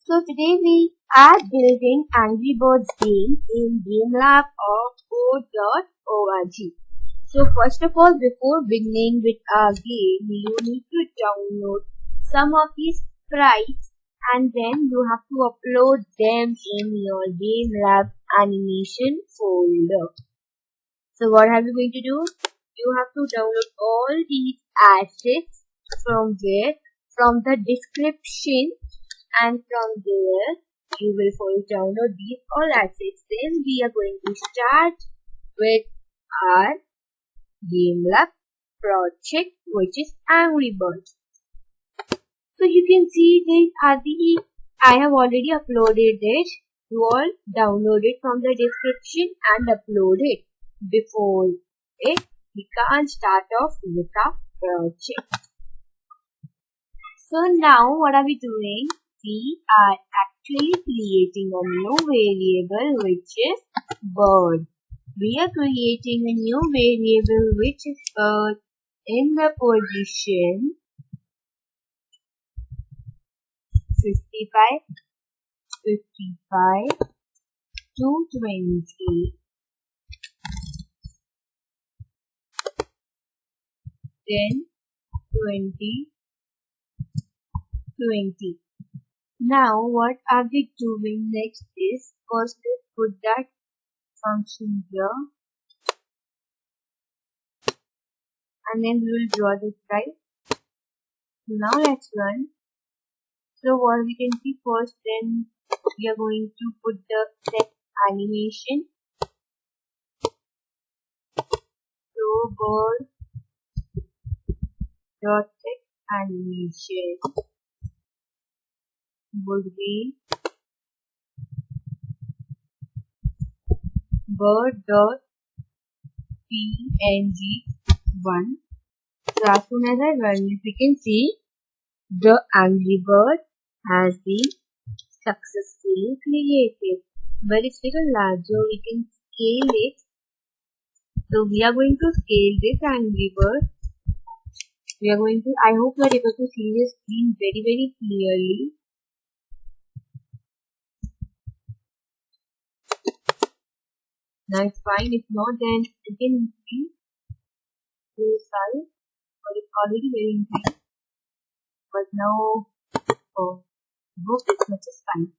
So today we are building Angry Birds game in GameLab of o.org. So first of all, before beginning with our game, you need to download some of these sprites and then you have to upload them in your GameLab animation folder. So what are you going to do? You have to download all these assets from where? From the description, and from there you will first download these all assets. Then we are going to start with our GameLab project, which is Angry Birds. So you can see these are the, I have already uploaded it. You all download it from the description and upload it before it. We can't start off with our project. So now what are we doing? We are actually creating a new variable which is bird. We are creating a new variable which is bird in the position 55, 55 to 20. Then 20, 20. Now what are we doing next is first let's put that function here and then we will draw this right. Now let's run. So what we can see first, then we are going to put the set animation. So bird dot set animation would be bird dot png1. So as soon as I run it, we can see the Angry Bird has been successfully created. But it's little larger, we can scale it. So we are going to scale this Angry Bird. We are going to, I hope you are able to see this screen very clearly. Now it's fine, if not then you can increase this size, but it's already very increased. But now, oh, hope this much is fine.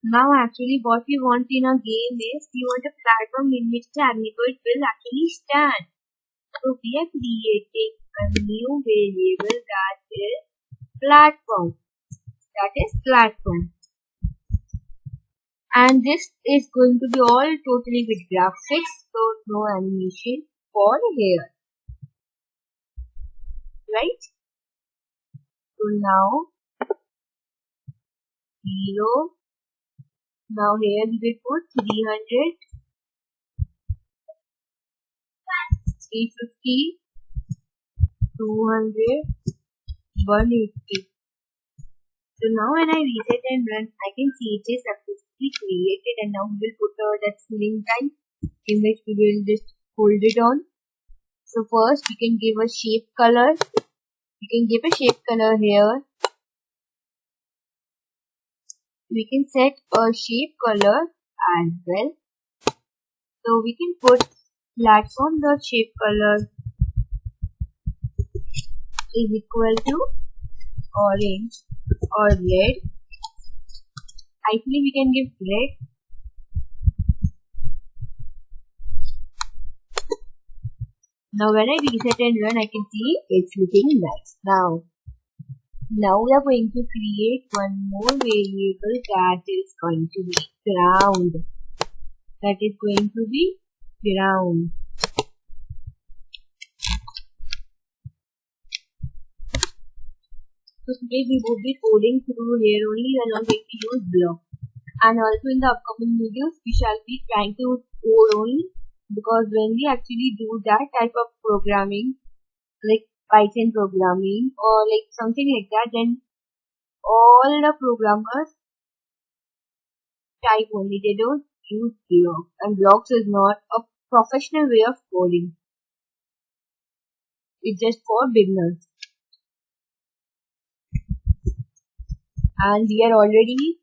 Now actually what we want in a game is, we want a platform in which the Angry Bird will actually stand. So we are creating a new variable that is platform. And this is going to be all totally with graphics, so no animation for here. Right? So now 0. Now here we will put 300, 350, 200, 180. So now when I reset and run, I can see it is successfully created, and now we will put that ceiling time in which we will just hold it on. So first we can give a shape color. We can give a shape color here. We can set a shape color as well. So we can put platform.shape color is equal to orange or red. Actually we can give red. Now when I reset and run, I can see it's looking nice. Now we are going to create one more variable that is going to be ground. So today we will be coding through here only. We are not going to use block. And also in the upcoming videos we shall be trying to code only, because when we actually do that type of programming like Python programming or like something like that, then all the programmers type only, they don't use blocks, and blocks is not a professional way of coding. It's just for beginners. and we are already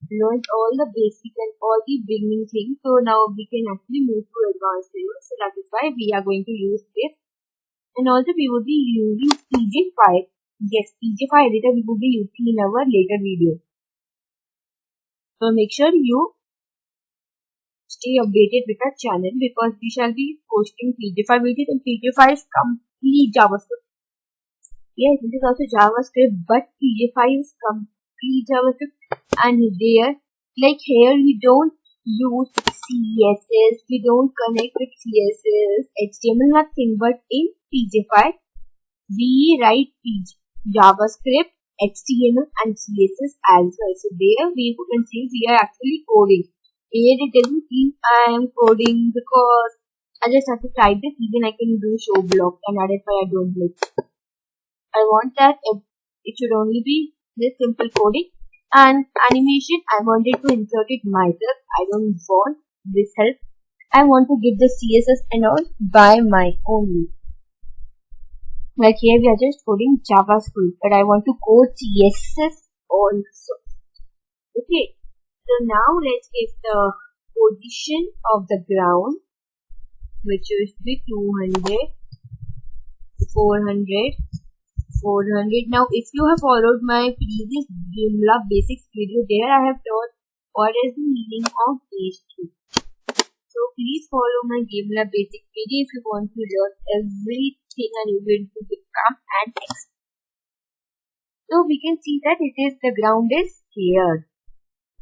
learned all the basics and all the beginning things. So now we can actually move to advanced level. So that is why we are going to use this. And also we will be using PJ file. Yes, PJ file editor we will be using in our later video. So make sure you stay updated with our channel because we shall be posting PJ file videos, and PJ file is complete JavaScript. Yes, this is also JavaScript, but PJ file is complete JavaScript. And there, like here, we don't use CSS, we don't connect with CSS, HTML, nothing. But in PJ file, we write JavaScript, HTML, and CSS as well. So there, we can see we are actually coding. Here it doesn't seem I am coding because I just have to type this. Even I can do show block, and that is why I don't like. I want that it should only be this simple coding. And animation, I wanted to insert it myself. I don't want this help. I want to give the CSS and all by my own. Like here we are just coding JavaScript, but I want to code CSS also. Okay, so now let's give the position of the ground, which is the 200, 400, 400. Now if you have followed my previous Joomla basics video, there I have taught what is the meaning of H2. So please follow my Joomla basic video if you want to learn everything and you will to become an expert. So we can see that it is the ground is here.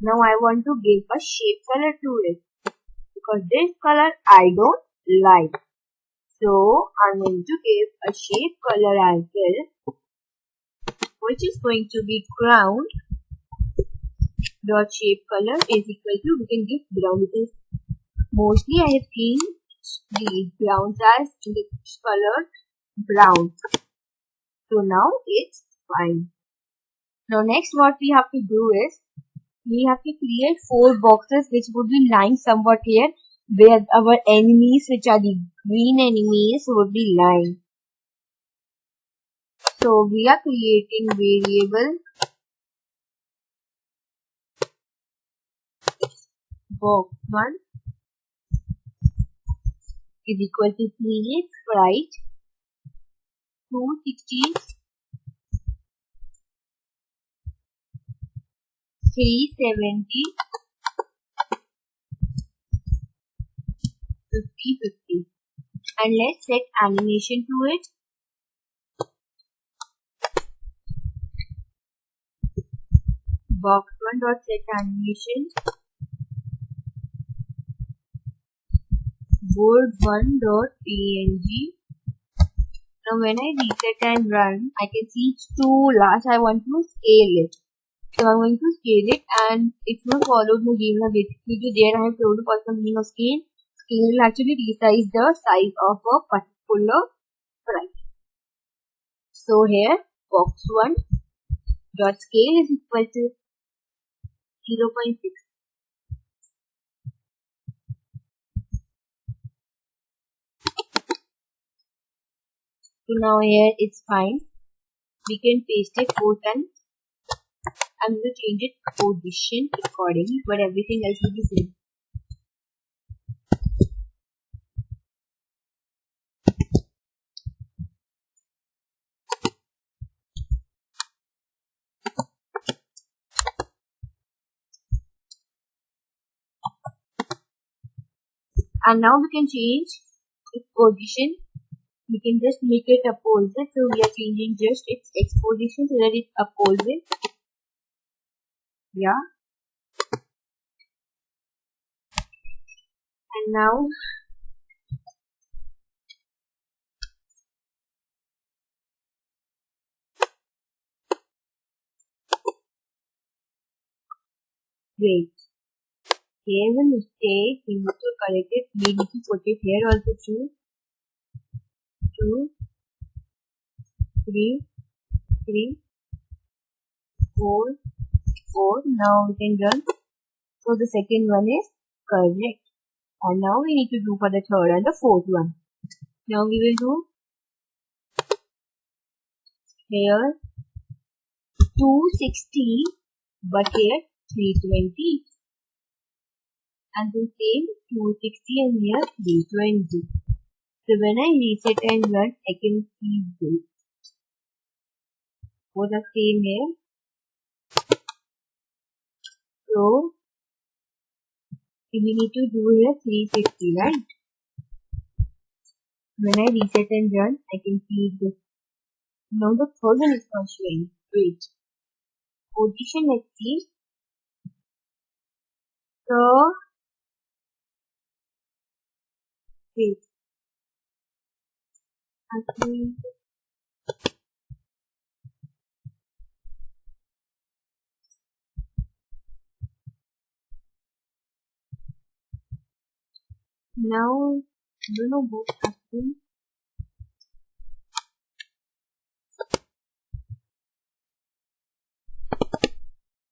Now I want to give a shape color to it because this color I don't like. So I'm going to give a shape color as well, which is going to be ground dot shape color is equal to, we can give ground because mostly I have seen the ground as in the color brown. So now it's fine. Now next what we have to do is we have to create 4 boxes which would be lying somewhat here, where our enemies, which are the green enemies, would be lying. So we are creating variable box1 is equal to create sprite 260, 370, 50, 50. And let's set animation to it. Box1 dot set animation board1 dot png. Now when I reset and run, I can see it's too large. I want to scale it. So I'm going to scale it, and if you followed my Joomla basic video, there I have told you what's the meaning of scale. Scale will actually resize the size of a particular sprite. So here box1 dot scale is equal to 0.6. So now here it's fine. We can paste it 4 times. I'm going to change it position accordingly, but everything else will be same. And now we can change its position. We can just make it opposite. So we are changing just its X position so that it's opposite. Yeah. And now wait. Here's a mistake. We need to correct it. We need to put it here also too. 2, 3, 3, 4, 4. Now we can run. So the second one is correct. And now we need to do for the third and the fourth one. Now we will do here 260 but here 320. And the same 260 and here 320. So when I reset and run, I can see this. Both are same here. So we need to do here 350, right? When I reset and run, I can see this. Now the third one is not showing. Wait. Position, let's see. So, wait. Actually, now, I don't know what's happening.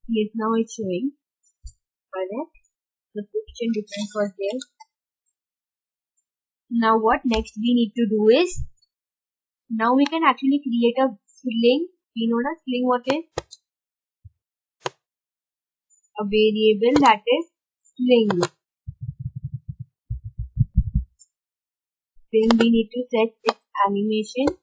Yes, now it's showing. Correct. The position difference was there. Now what next we need to do is, now we can actually create a sling. We know the sling what is? A variable that is sling. Then we need to set its animation.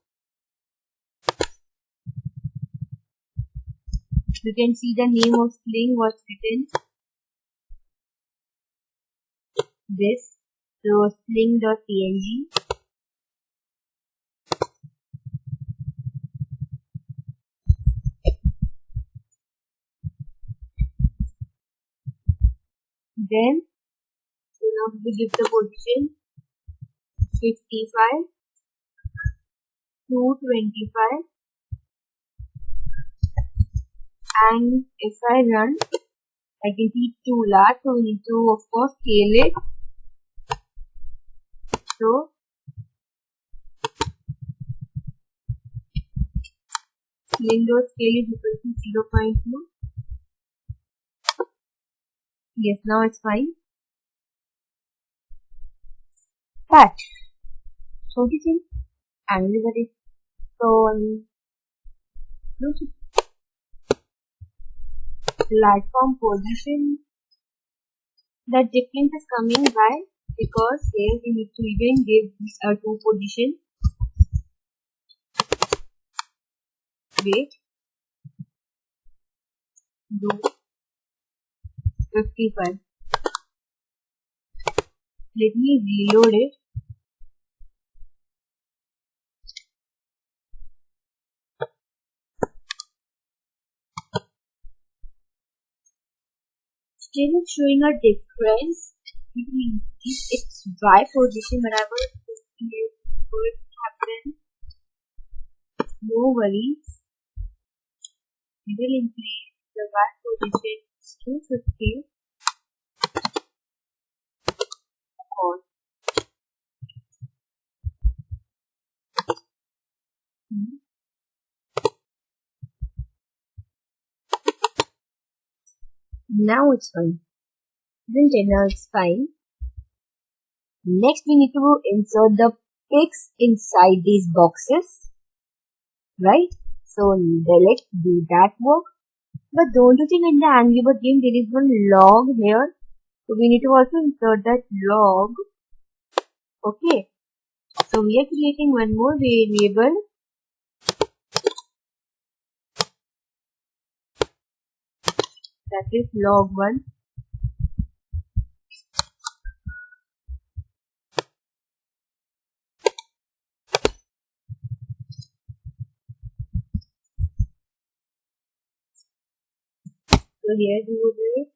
You can see the name of sling was written. This. So sling.png. Then now we give the position 55 to 25, and if I run, I can see it's too large, so we need to of course scale it. So sling.scale is equal to 0.2. Yes, now it's fine. But so this is angle that is so platform position. The difference is coming by because here we need to even give these two position. Wait. Do 55. Let me reload it. Still it's showing a difference between its Y position whenever it could happen. No worries. We will increase the Y position to 50 on. Now it's fine. Isn't it? Now it's fine. Next we need to insert the pics inside these boxes. Right? So let's do that work. But don't you think in the Angry Bird game there is one log here? So we need to also insert that log. Okay. So we are creating one more variable. That is log1. So here we will do it.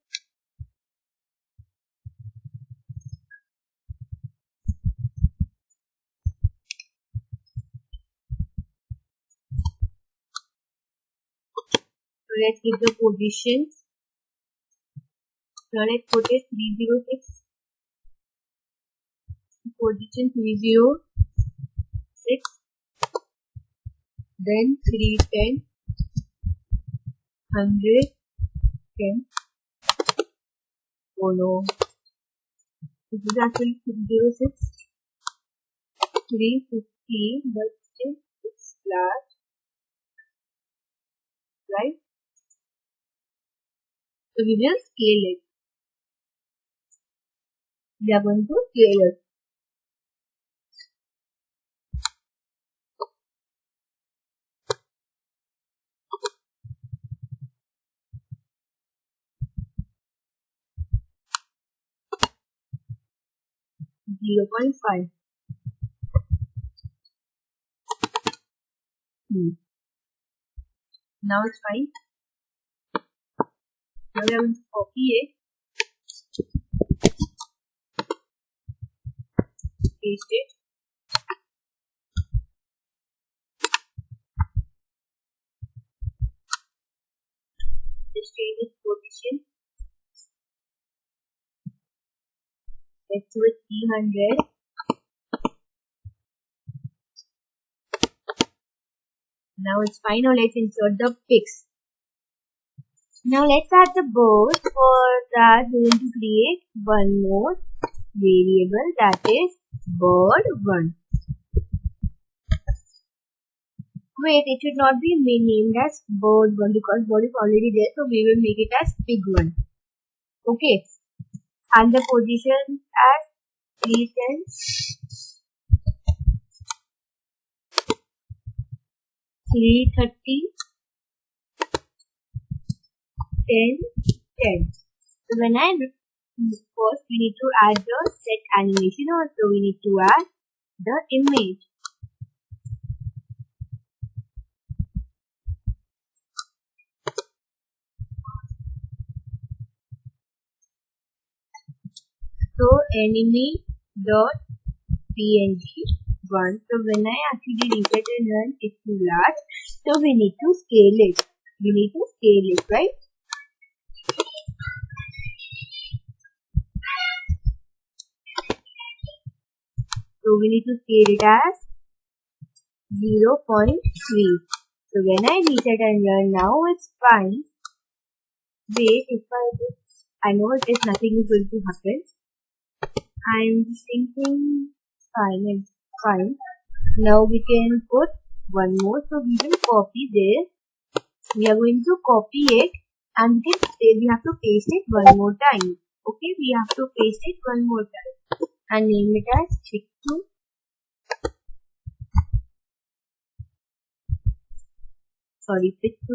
So let's give the positions. So let's put it 306. Position 306. Then 310. 100. 10. Oh no. This is actually 306. 350, but still it's flat. Right? So we will scale it. We are going to scale it. Zero point 0.5. Now it's fine. Now we are going to copy it, paste it. Just change its position. Let's do it 300. Now it's fine. Now let's insert the pics. Now let's add the bird. For that we will create one more variable, that is bird1. Wait, it should not be named as bird1 because bird is already there, so we will make it as pig1. Okay, and the position as 310, 330, 10, 10. So when first we need to add the set animation, also we need to add the image. So enemy.png1. So when I actually reset and run, it's too large. So we need to scale it. Right? So we need to scale it as 0.3. So when I reset and run now, it's fine. Wait, if I know it is nothing is going to happen. I'm thinking fine. Now we can put one more. So we will copy this. We are going to copy it and we have to paste it one more time. Okay, we have to paste it one more time and name it as pic2. Pic2.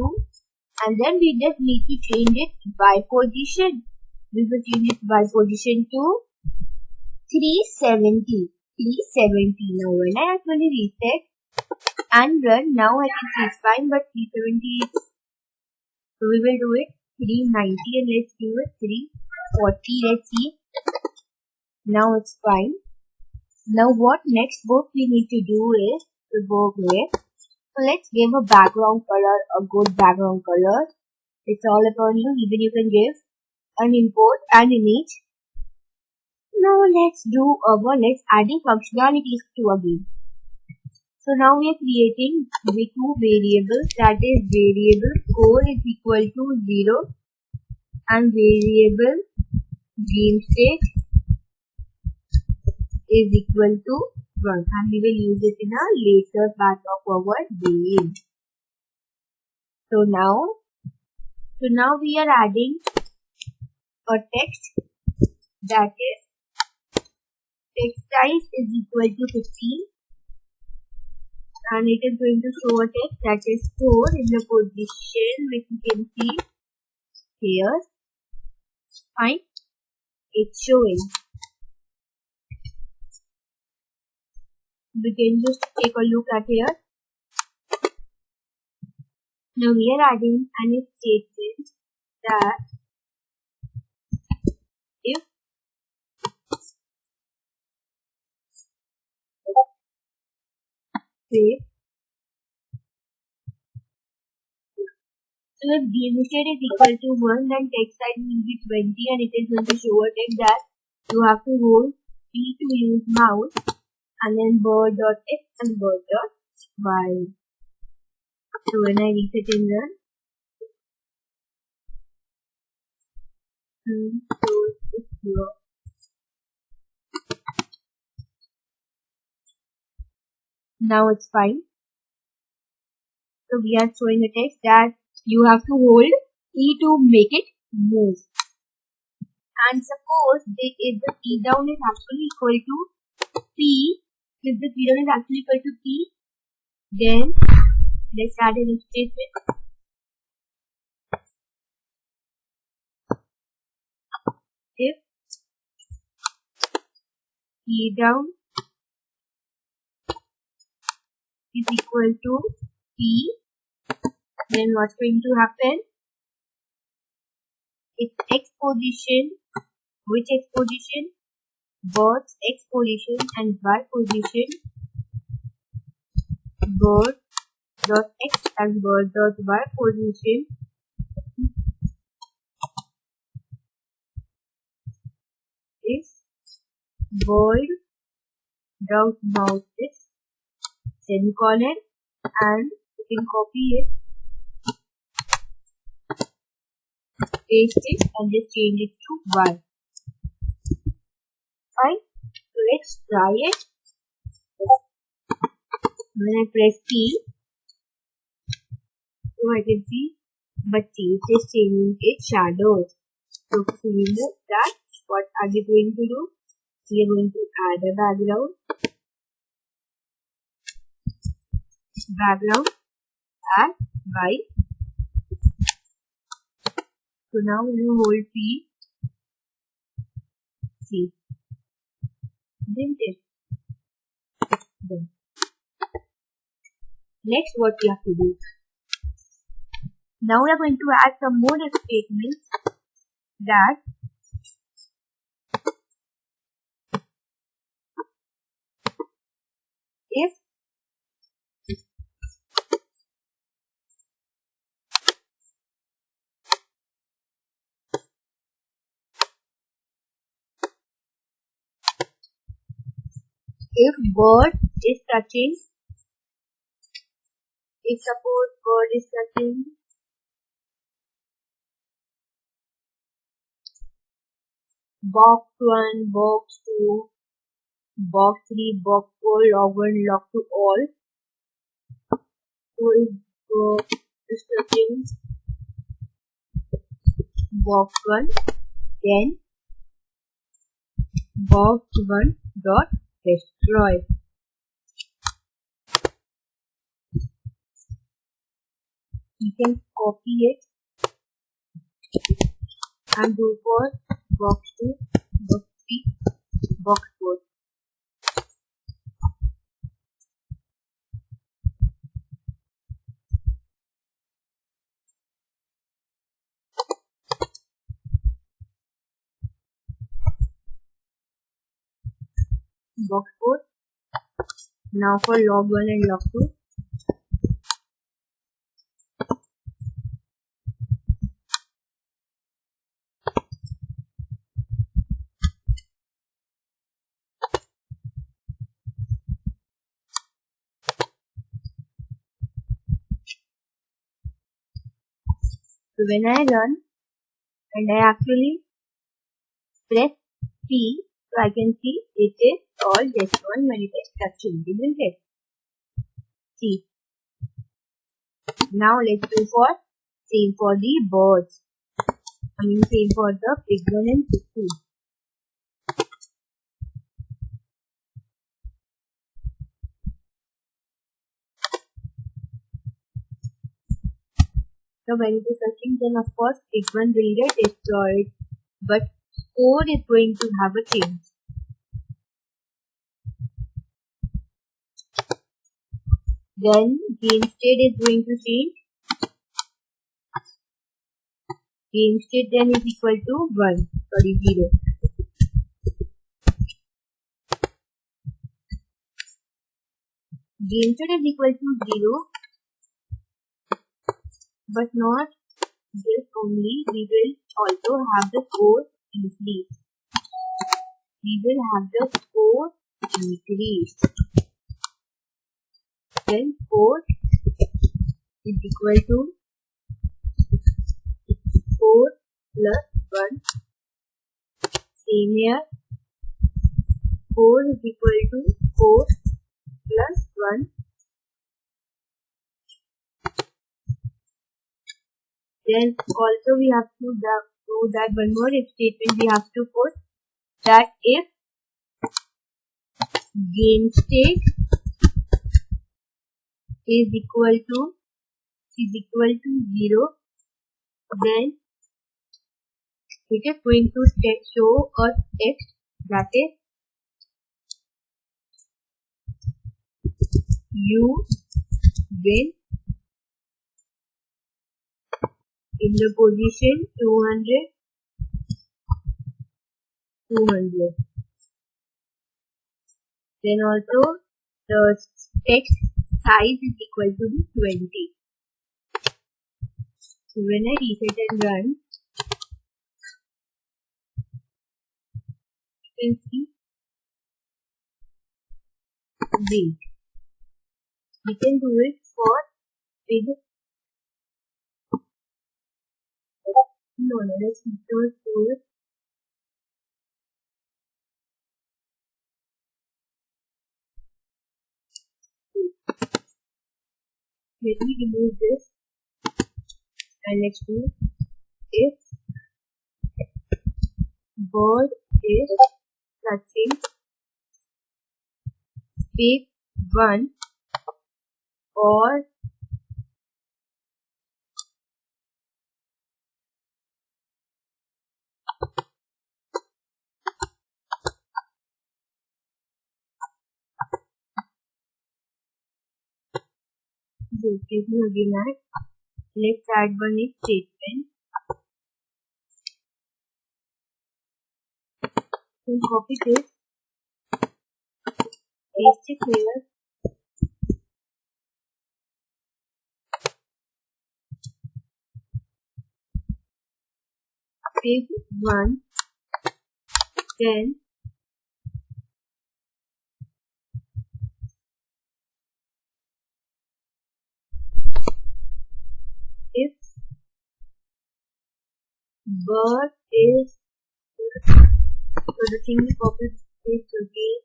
And then we just need to change it by position. We will change it by position to 370. Now when I actually reset and run, now I can see it's fine, but 370 is, so we will do it 390 and let's do it 340. Let's see. Now it's fine. Now what next work we need to do is to go here. So let's give a background color, a good background color. It's all upon you. Even you can give an import an image. Now let's adding functionalities to again. So now we are creating the two variables, that is variable score is equal to 0 and variable dream state is equal to 1, and we will use it in a later part of our game. So now we are adding a text, that is text size is equal to 15, and it is going to show a text that is 4 in the position which you can see here. Fine, it's showing. We can just take a look at here. Now we are adding an if statement that if say, so if game state is equal to 1, then text size will be 20 and it is going to show a text that you have to hold P to use mouse and then bird.x and bird.y. So when I reset and run, so it's here. Now it's fine. So we are showing a text that you have to hold E to make it move. And suppose if the key down is actually equal to P, if the key down is actually equal to P, then let's add an if statement. If key down is equal to P, then what's going to happen? Its X position, which X position? Bird's X position and Y position, bird dot X and bird dot Y position is bird dot mouse is semicolon, and you can copy it, paste it, and just change it to Y. Fine. So let's try it. When I press P, so I can see, but see, it is changing its shadows. So to remove that, what are we going to do? We are going to add a background, add by. So now when you hold P, see, didn't it? Then next, what we have to do? Now we are going to add some more statements that if bird is touching, if suppose bird is touching box 1, box 2, box 3, box 4, log 1, log 2, all. So if bird is touching box 1, then box 1 dot destroy. You can copy it and do for box 2, box 3, box 4. Box 4. Now for log 1 and log 2. So when I run and I actually press P, so I can see it is all just one when it is touching, isn't it? See. Now let's do for same for the birds. Same for the pig 1 and pig 2. So when it is touching, then of course pig 1 will get destroyed, but score is going to have a change. Then game state is going to change. Game state then is equal to 0. Game state is equal to 0, but not this only. We will also have the score increase. Then score is equal to 4 plus 1. Same here. 4 is equal to 4 plus 1. Then also we have to So that one more if statement we have to put that if game state is equal to 0, then it is going to show a text that is you win in the position 200, 200. Then also the text size is equal to 20. So when I reset and run, you can see wait. We can do it for big. No, let's do it. Let me remove this and let's do if bird is touching big one or give me again that. Let's add one if statement. Then copy this, paste it here. Big one, then if bird is so the thing we copy paste again.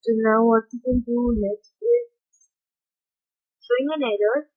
So now what we can do next is showing an error.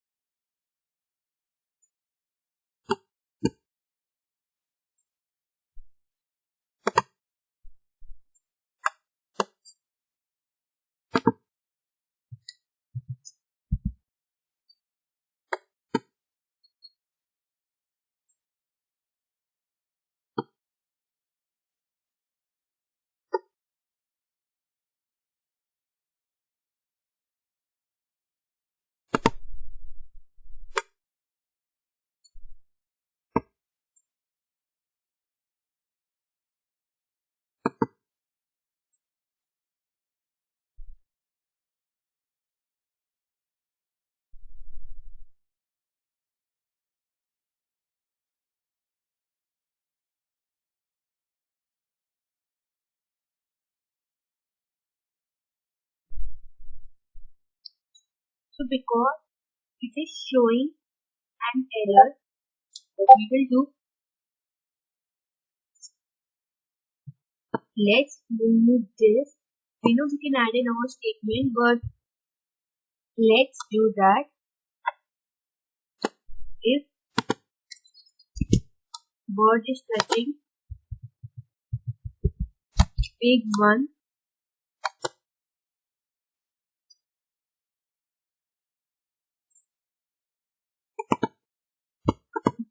So because it is showing an error, what we will do, let's remove this. We know we can add in our statement, but let's do that. If bird is touching big one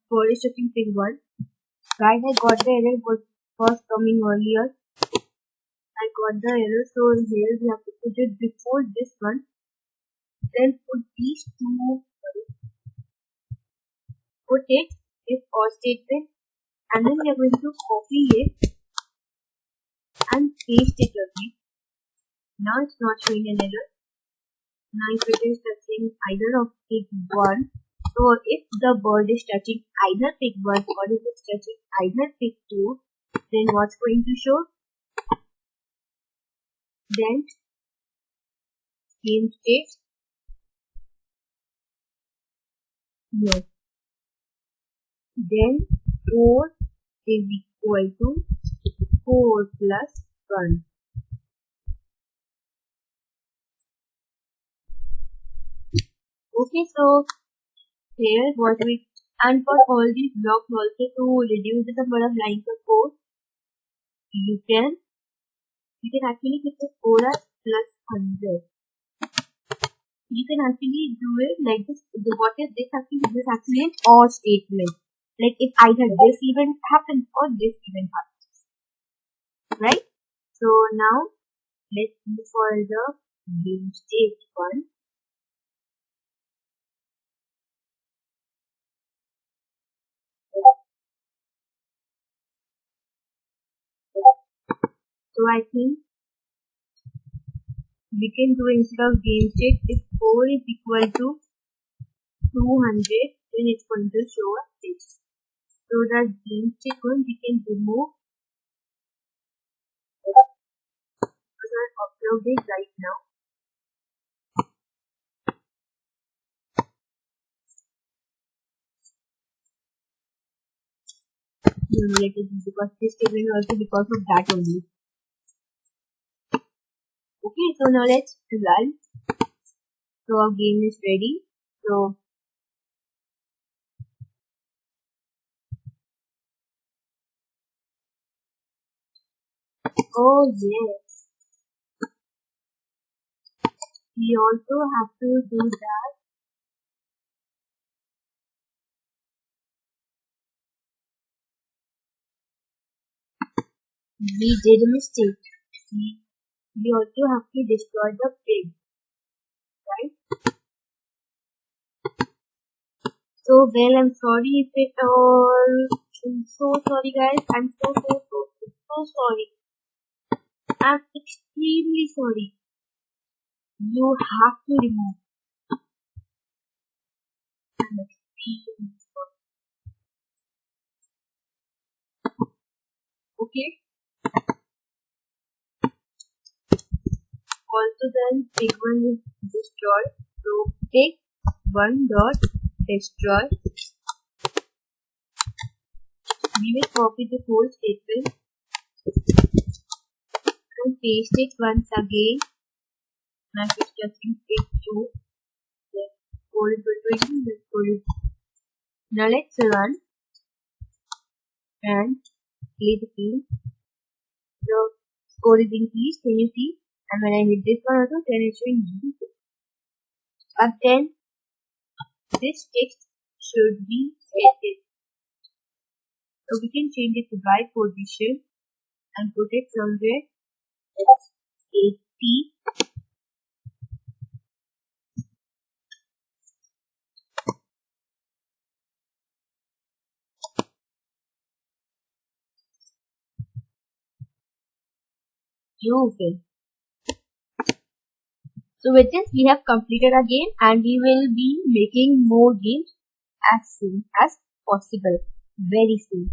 bird is touching big one. Right, I got the error what was coming earlier. I got the error, so here we have to put it before this one. Then put these two, put it if or statement, and then we are going to copy it and paste it again. Now it's not showing an error. Now if it is touching either of pig 1, so if the bird is touching either pig 1 or if it's touching either pig 2, then what's going to show? Then game state no. then 4 is equal to 4 plus 1. Okay, so here what we, and for all these blocks also, to reduce the number of lines of code, you can actually keep the score as plus 100. You can actually do it like this. What is this actually? This is actually an or statement. Like if either this event happens or this event happens, right? So now let's move for the game state one. So I think we can do, instead of game state, if 4 is equal to 200, then it's going to show us this. So the game state one we can remove, because I observed it right now. Because this statement is also because of that only. Okay, so now let's run. So our game is ready. So oh yes, we also have to do that. We did a mistake. We also have to destroy the pig, right? So well, I'm sorry if it all. I'm so sorry, guys. I'm so sorry. I'm extremely sorry. You have to remove. I'm extremely sorry. Okay. Also, then pig one is destroyed. So pig one dot destroy. We will copy the whole statement and paste it once again. I'm just testing pig 2. Then code is going to code. Now let's run and play the game. The score is increased. Can you see? And when I hit this one also, then it's showing you. But then this text should be edited. So we can change it to by position and put it somewhere. It's 80. Okay. So with this we have completed our game, and we will be making more games as soon as possible. Very soon.